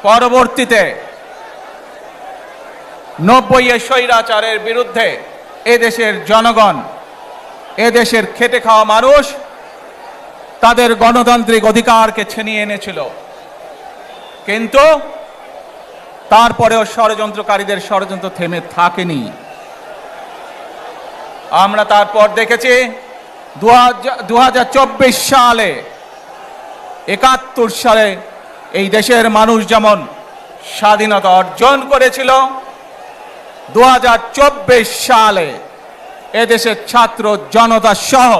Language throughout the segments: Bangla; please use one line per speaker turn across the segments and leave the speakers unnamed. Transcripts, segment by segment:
পরবর্তীতে 90-এর স্বৈরাচারের বিরুদ্ধে এদেশের জনগণ, এদেশের খেটে খাওয়া মানুষ তাদের গণতান্ত্রিক অধিকারকে ছিনিয়ে এনেছিল। কিন্তু তারপরেও ষড়যন্ত্রকারীদের ষড়যন্ত্র থেমে থাকেনি। আমরা তারপর দেখেছি 2024 সালে, 71 সালে এই দেশের মানুষ যেমন স্বাধীনতা অর্জন করেছিল, 2024 সালে এদেশের ছাত্র জনতা সহ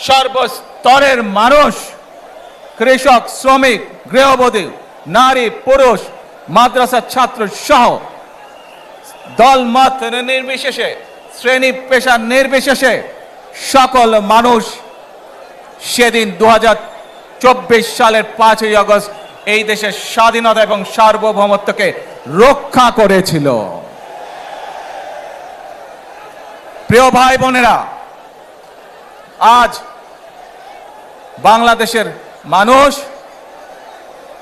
সর্বস্তরের মানুষ, কৃষক, শ্রমিক, গৃহবধূ, নারী, পুরুষ, মাদ্রাসার ছাত্র সহ দলমত নির্বিশেষে, শ্রেণী পেশা নির্বিশেষে সকল মানুষ সেদিন 2024 সালের 5ই আগস্ট এই দেশের স্বাধীনতা এবং সার্বভৌমত্বকে রক্ষা করেছিল। প্রিয় ভাই বোনেরা, আজ বাংলাদেশের মানুষ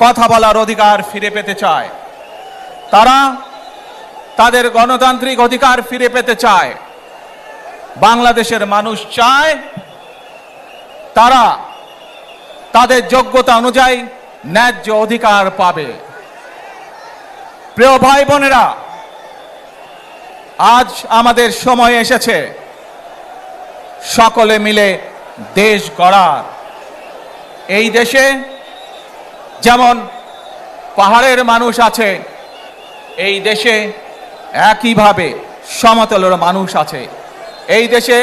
কথা বলার অধিকার ফিরে পেতে চায়। তারা তাদের গণতান্ত্রিক অধিকার ফিরে পেতে চায়। বাংলাদেশের মানুষ চায় তারা তাদের যোগ্যতা অনুযায়ী ন্যায্য অধিকার পাবে। প্রিয় ভাই বোনেরা, আজ আমাদের সময় এসেছে সকলে মিলে দেশ গড়ার। এই দেশে যেমন পাহাড়ের মানুষ আছে, এই দেশে একইভাবে সমতলের মানুষ আছে। এই দেশে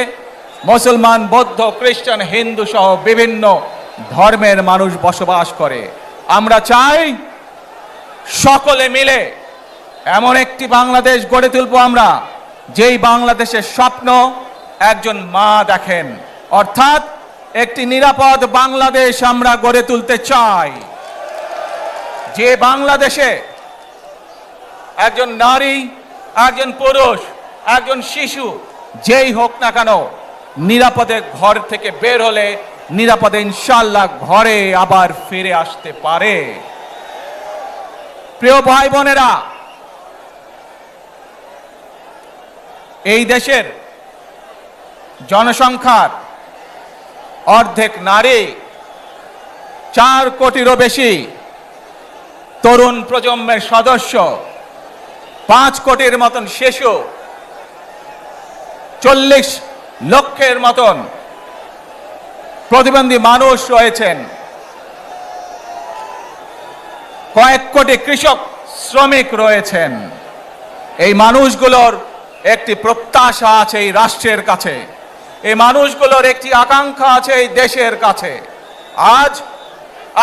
মুসলমান, বৌদ্ধ, খ্রিস্টান, হিন্দু সহ বিভিন্ন ধর্মের মানুষ বসবাস করে। আমরা চাই সকলে মিলে এমন একটি বাংলাদেশ গড়ে তুলব আমরা, যেই বাংলাদেশের স্বপ্ন একজন মা দেখেন, অর্থাৎ একটি নিরাপদ বাংলাদেশ আমরা গড়ে তুলতে চাই। যে বাংলাদেশে একজন নারী, একজন পুরুষ, একজন শিশু যেই হোক না কেন নিরাপদে ঘর থেকে বের হলে নিরাপদে ইনশাআল্লাহ ঘরে আবার ফিরে আসতে পারে। প্রিয় ভাই বোনেরা, এই দেশের জনসংখ্যার অর্ধেক নারী, 4 কোটিরও বেশি তরুণ প্রজন্মের সদস্য, 5 কোটির মতন শিশু, 40 লক্ষের মতন প্রতিবন্ধী মানুষ রয়েছেন, কয়েক কোটি কৃষক, শ্রমিক রয়েছেন। এই মানুষগুলোর একটি প্রত্যাশা আছে এই রাষ্ট্রের কাছে, এই মানুষগুলোর একটি আকাঙ্ক্ষা আছে এই দেশের কাছে। আজ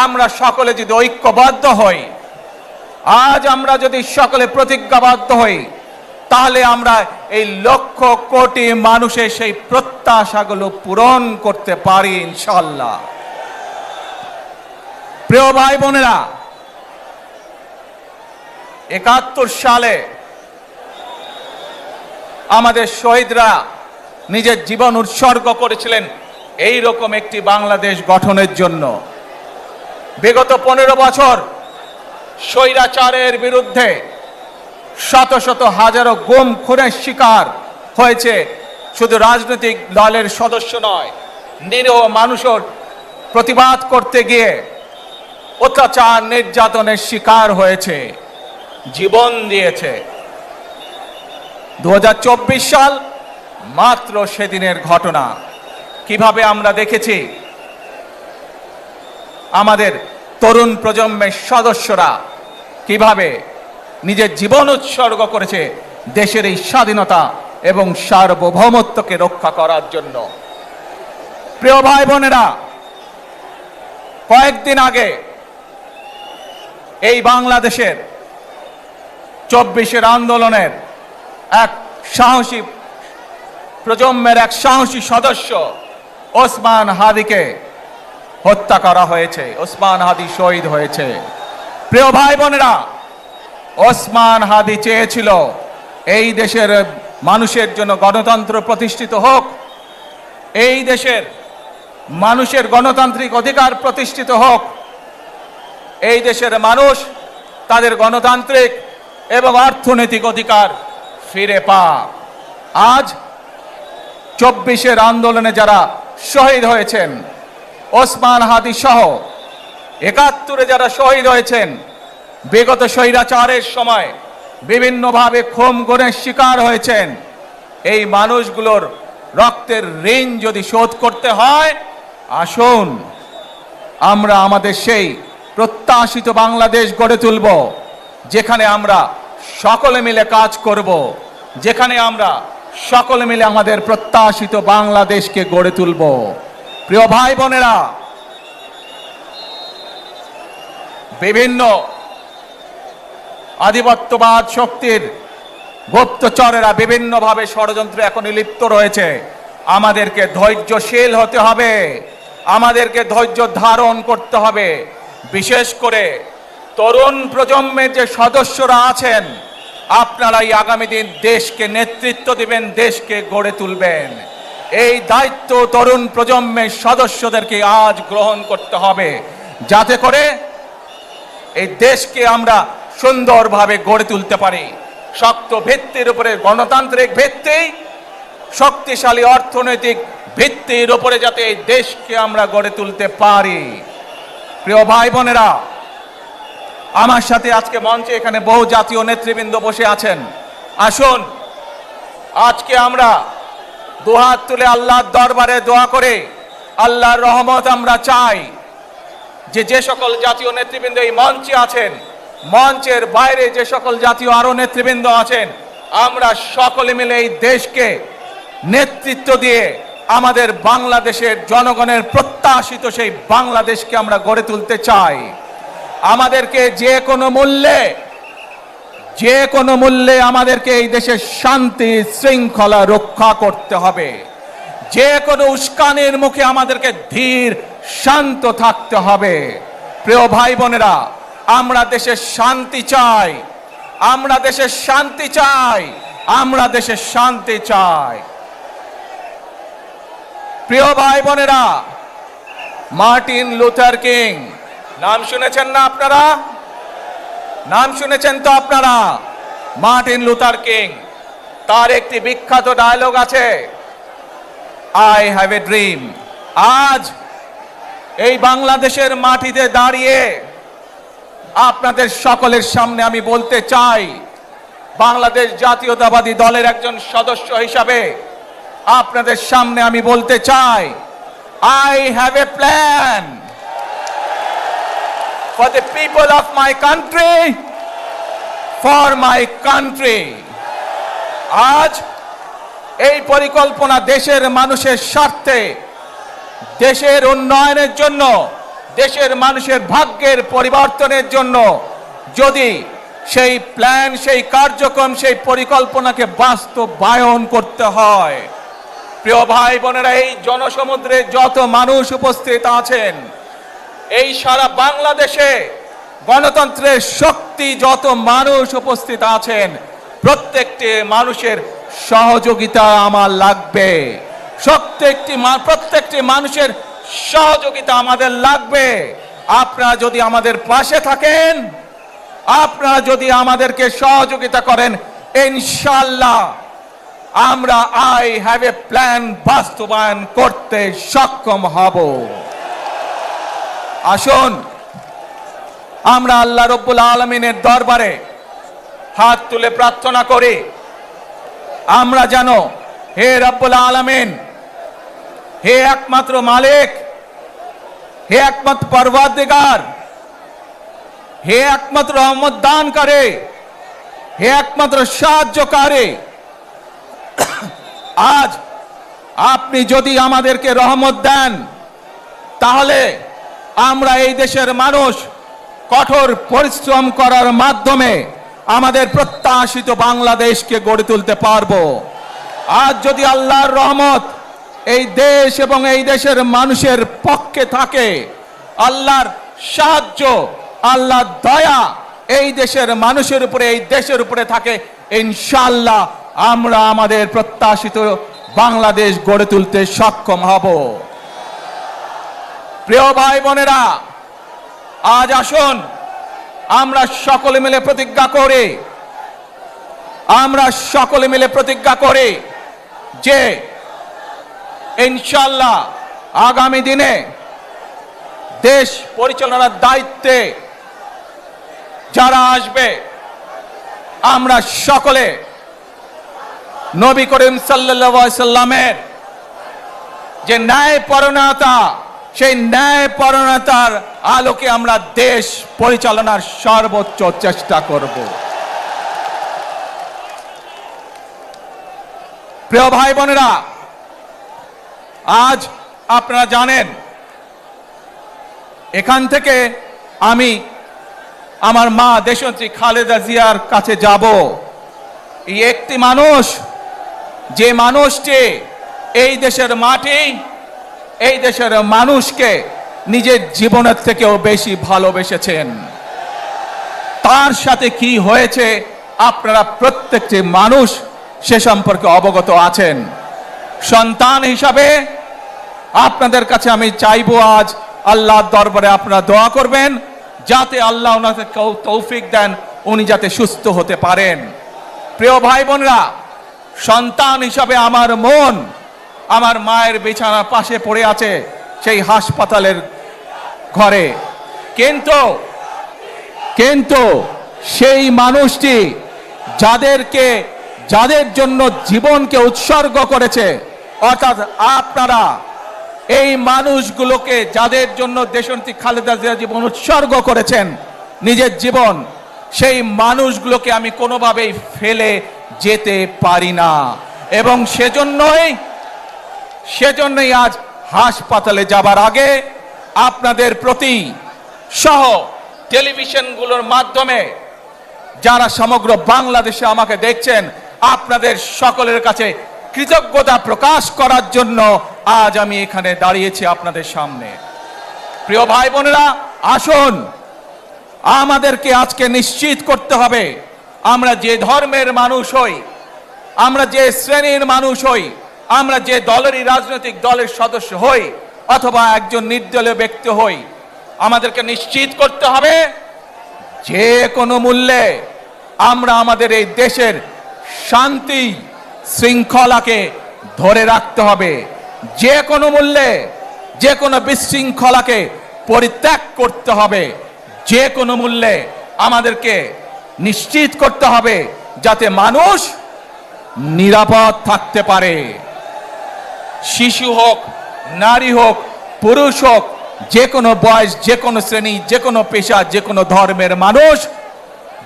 আমরা সকলে যদি ঐক্যবদ্ধ হই, আজ আমরা যদি সকলে প্রতিজ্ঞাবদ্ধ হই, তাহলে আমরা এই লক্ষ কোটি মানুষের সেই প্রত্যাশাগুলো পূরণ করতে পারি ইনশাআল্লাহ। প্রিয় ভাই বোনেরা, 71 সালে আমাদের শহীদরা নিজের জীবন উৎসর্গ করেছিলেন এই রকম একটি বাংলাদেশ গঠনের জন্য। বিগত 15 বছর স্বৈরাচারের বিরুদ্ধে শত শত হাজারো গুম খুনের শিকার হয়েছে শুধু রাজনৈতিক দলের সদস্য নয়, নিরীহ মানুষের প্রতিবাদ করতে গিয়ে অত্যাচার নির্যাতনের শিকার হয়েছে, জীবন দিয়েছে। 2024 সাল মাত্র সেদিনের ঘটনা। কিভাবে আমরা দেখেছি আমাদের তরুণ প্রজন্মের সদস্যরা কিভাবে নিজের জীবন উৎসর্গ করেছে দেশের এই স্বাধীনতা এবং সার্বভৌমত্বকে রক্ষা করার জন্য। প্রিয় ভাই বোনেরা, কয়েকদিন আগে এই বাংলাদেশের 24-এর আন্দোলনের এক সাহসী প্রজন্মের এক সাহসী সদস্য ওসমান হাদিকে হত্যা করা হয়েছে। ওসমান হাদি শহীদ হয়েছে। প্রিয় ভাই বোনেরা, ওসমান হাদি চেয়েছিল এই দেশের মানুষের জন্য গণতন্ত্র প্রতিষ্ঠিত হোক, এই দেশের মানুষের গণতান্ত্রিক অধিকার প্রতিষ্ঠিত হোক, এই দেশের মানুষ তাদের গণতান্ত্রিক এবং অর্থনৈতিক অধিকার ফিরে পাক। আজ 24-এর আন্দোলনে যারা শহীদ হয়েছেন, ওসমান হাদি সহ 71-এ যারা শহীদ হয়েছেন, বিগত স্বৈরাচারের সময় বিভিন্নভাবে খুন গুমের শিকার হয়েছেন, এই মানুষগুলোর রক্তের ঋণ যদি শোধ করতে হয়, আসুন আমরা আমাদের সেই প্রত্যাশিত বাংলাদেশ গড়ে তুলব, যেখানে আমরা সকলে মিলে কাজ করব, যেখানে আমরা সকলে মিলে আমাদের প্রত্যাশিত বাংলাদেশকে গড়ে তুলব। প্রিয় ভাই বোনেরা, বিভিন্ন আধিপত্যবাদ শক্তির গুপ্তচরেরা বিভিন্নভাবে ষড়যন্ত্রে এখনই লিপ্ত রয়েছে। আমাদেরকে ধৈর্যশীল হতে হবে, আমাদেরকে ধৈর্য ধারণ করতে হবে। বিশেষ করে তরুণ প্রজন্মের যে সদস্যরা আছেন, আপনারাই আগামী দিন দেশকে নেতৃত্ব দিবেন, দেশকে গড়ে তুলবেন। এই দায়িত্ব তরুণ প্রজন্মের সদস্যদেরকে আজ গ্রহণ করতে হবে, যাতে করে এই দেশকে আমরা সুন্দরভাবে গড়ে তুলতে পারি। শক্ত ভিত্তির উপরে, গণতান্ত্রিক ভিত্তি, শক্তিশালী অর্থনৈতিক ভিত্তির উপরে যাতে এই দেশকে আমরা গড়ে তুলতে পারি। প্রিয় ভাই বোনেরা, আমার সাথে আজকে মঞ্চে এখানে বহু জাতীয় নেতৃবৃন্দ বসে আছেন। আসুন আজকে আমরা দুহাত তুলে আল্লাহর দরবারে দোয়া করে আল্লাহর রহমত আমরা চাই। যে সকল জাতীয় নেতৃবৃন্দ এই মঞ্চে আছেন, মঞ্চের বাইরে যে সকল জাতীয় আরো নেতৃবৃন্দ আছেন, আমরা সকলে মিলে এই দেশকে নেতৃত্ব দিয়ে আমাদের বাংলাদেশের জনগণের প্রত্যাশিত সেই বাংলাদেশকে আমরা গড়ে তুলতে চাই। আমাদেরকে যে কোনো মূল্যে আমাদেরকে এই দেশের শান্তি শৃঙ্খলা রক্ষা করতে হবে। যে কোনো উস্কানির মুখে আমাদেরকে ধীর শান্ত থাকতে হবে। প্রিয় ভাই বোনেরা, আমরা দেশের শান্তি চাই, আমরা দেশের শান্তি চাই, আমরা দেশের শান্তি চাই। প্রিয় ভাই বোনেরা, মার্টিন লুথার কিং নাম শুনেছেন না আপনারা? নাম শুনেছেন তো আপনারা? মার্টিন লুথার কিং, তার একটি বিখ্যাত ডায়লগ আছে, আই হ্যাভ এ ড্রিম। আজ এই বাংলাদেশের মাটিতে দাঁড়িয়ে আপনাদের সকলের সামনে আমি বলতে চাই, বাংলাদেশ জাতীয়তাবাদী দলের একজন সদস্য হিসাবে আপনাদের সামনে আমি বলতে চাই, I have a plan for the people of my country, for my country. আজ এই পরিকল্পনা দেশের মানুষের স্বার্থে, দেশের উন্নয়নের জন্য, দেশের মানুষের ভাগ্যের পরিবর্তনের জন্য যদি সেই প্ল্যান, সেই কার্যক্রম, সেই পরিকল্পনাকে বাস্তবায়ন করতে হয়, প্রিয় ভাই বোনেরা, এই জনসমুদ্রে যত মানুষ উপস্থিত আছেন, এই সারা বাংলাদেশে গণতন্ত্রের শক্তি যত মানুষ উপস্থিত আছেন, প্রত্যেকটি মানুষের সহযোগিতা আমার লাগবে। প্রত্যেকটি মানুষের সহযোগিতা আমাদের লাগবে। আপনারা যদি আমাদের পাশে থাকেন, আপনারা যদি আমাদেরকে সহযোগিতা করেন, ইনশাআল্লাহ আমরা আই হ্যাভ এ প্ল্যান বাস্তবায়ন করতে সক্ষম হব। আসুন আমরা আল্লাহ রব্বুল আলামিনের দরবারে হাত তুলে প্রার্থনা করি, আমরা জানো, হে রব্বুল আলামিন, হে একমাত্র মালিক, হে একমাত্র পরওয়ারদিগার, হে একমাত্র রহমত দানকারী, হে একমাত্র সাহায্যকারী, আজ আপনি যদি আমাদেরকে রহমত দেন, তাহলে আমরা এই দেশের মানুষ কঠোর পরিশ্রম করার মাধ্যমে আমাদের প্রত্যাশিত বাংলাদেশকে গড়ে তুলতে পারবো। আজ যদি আল্লাহর রহমত এই দেশ এবং এই দেশের মানুষের পক্ষে থাকে, আল্লাহর সাহায্য, আল্লাহর দয়া এই দেশের মানুষের উপরে, এই দেশের উপরে থাকে, ইনশাআল্লাহ আমরা আমাদের প্রত্যাশিত বাংলাদেশ গড়ে তুলতে সক্ষম হব। প্রিয় ভাই বোনেরা, আজ আসুন আমরা সকলে মিলে প্রতিজ্ঞা করি যে ইনশাআল্লাহ আগামী দিনে দেশ পরিচালনার দায়িত্বে যারা আসবে আমরা সকলে নবী করিম সাল্লাল্লাহু আলাইহি সাল্লামের যে ন্যায়পরায়ণতা, সেই ন্যায়পরায়ণতার আলোকে আমরা দেশ পরিচালনার সর্বোচ্চ চেষ্টা করব। প্রিয় ভাই বোনেরা, আজ আপনারা জানেন এখান থেকে আমি আমার মা দেশনেত্রী খালেদা জিয়ার কাছে যাব। এই একটি মানুষ, যে মানুষটি এই দেশের মাটি, এই দেশের মানুষকে নিজের জীবনের থেকেও বেশি ভালোবেসেছেন। তার সাথে কি হয়েছে আপনারা প্রত্যেকটি মানুষ সে সম্পর্কে অবগত আছেন। সন্তান হিসাবে আপনাদের কাছে আমি চাইবো আজ আল্লাহর দরবারে আপনারা দোয়া করবেন যাতে আল্লাহ ওনাকে তৌফিক দেন, উনি যাতে সুস্থ হতে পারেন। প্রিয় ভাই বোনেরা, সন্তান হিসাবে আমার মন আমার মায়ের বিছানার পাশে পড়ে আছে সেই হাসপাতালের ঘরে, কিন্তু সেই মানুষটি যাদের জন্য জীবনকে উৎসর্গ করেছে, অর্থাৎ আপনারা এই মানুষগুলোকে যাদের জন্য দেশনেত্রী খালেদা জিয়া জীবন উৎসর্গ করেছেন নিজের জীবন, সেই মানুষগুলোকে আমি কোনোভাবেই ফেলে যেতে পারি না। এবং সেজন্যই আজ হাসপাতালে যাবার আগে আপনাদের প্রতি সহ টেলিভিশনগুলোর মাধ্যমে যারা সমগ্র বাংলাদেশে আমাকে দেখছেন, আপনাদের সকলের কাছে কৃতজ্ঞতা প্রকাশ করার জন্য আজ আমি এখানে দাঁড়িয়েছি আপনাদের সামনে। প্রিয় ভাই বোনেরা, আসুন আমাদেরকে আজকে নিশ্চিত করতে হবে আমরা যে ধর্মের মানুষ হই, আমরা যে শ্রেণীর মানুষ হই, আমরা যে দলেরই রাজনৈতিক দলের সদস্য হই অথবা একজন নির্দলীয় ব্যক্তি হই, আমাদেরকে নিশ্চিত করতে হবে যে কোনো মূল্যে আমরা আমাদের এই দেশের শান্তি শৃঙ্খলাকে ধরে রাখতে হবে। যে কোনো মূল্যে যে কোনো বিশৃঙ্খলাকে পরিত্যাগ করতে হবে। যে কোনো মূল্যে আমাদেরকে নিশ্চিত করতে হবে যাতে মানুষ নিরাপদ থাকতে পারে। শিশু হোক, নারী হোক, পুরুষ হোক, যে কোনো বয়স, যে কোনো শ্রেণী, যে কোনো পেশা, যে কোনো ধর্মের মানুষ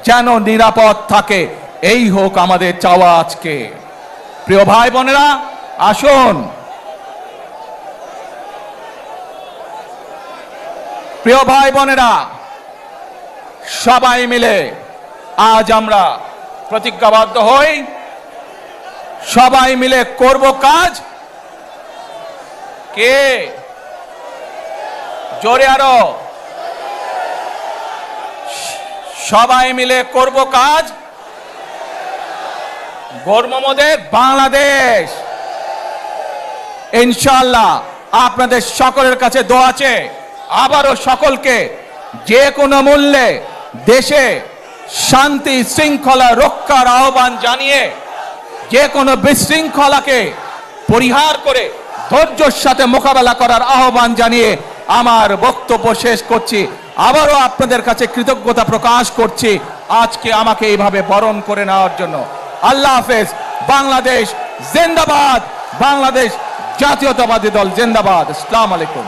যেন নিরাপদ থাকে, এই হোক আমাদের চাওয়া আজকে। প্রিয় ভাই বোনেরা, আসুন প্রিয় ভাই বোনেরা, সবাই মিলে আজ আমরা প্রতিজ্ঞাবদ্ধ হই, সবাই মিলে করব কাজ। কে জোরে আরো, সবাই মিলে করব কাজ, গর্ব মোদের বাংলাদেশ। ইনশাআল্লাহ আপনাদের সকলের কাছে দোয়া আছে, আবারও সকলকে যে কোনো মূল্যে দেশে শান্তি শৃঙ্খলা রক্ষার আহ্বান জানিয়ে যে কোনো বিশৃঙ্খলাকে পরিহার করে ধৈর্যের সাথে মোকাবেলা করার আহ্বান জানিয়ে আমার বক্তব্য শেষ করছি। আবারও আপনাদের কাছে কৃতজ্ঞতা প্রকাশ করছি আজকে আমাকে এইভাবে বরণ করে নেওয়ার জন্য। আল্লাহ হাফেজ। বাংলাদেশ জিন্দাবাদ, বাংলাদেশ জাতীয়তাবাদী দল জিন্দাবাদ। আসসালামু আলাইকুম।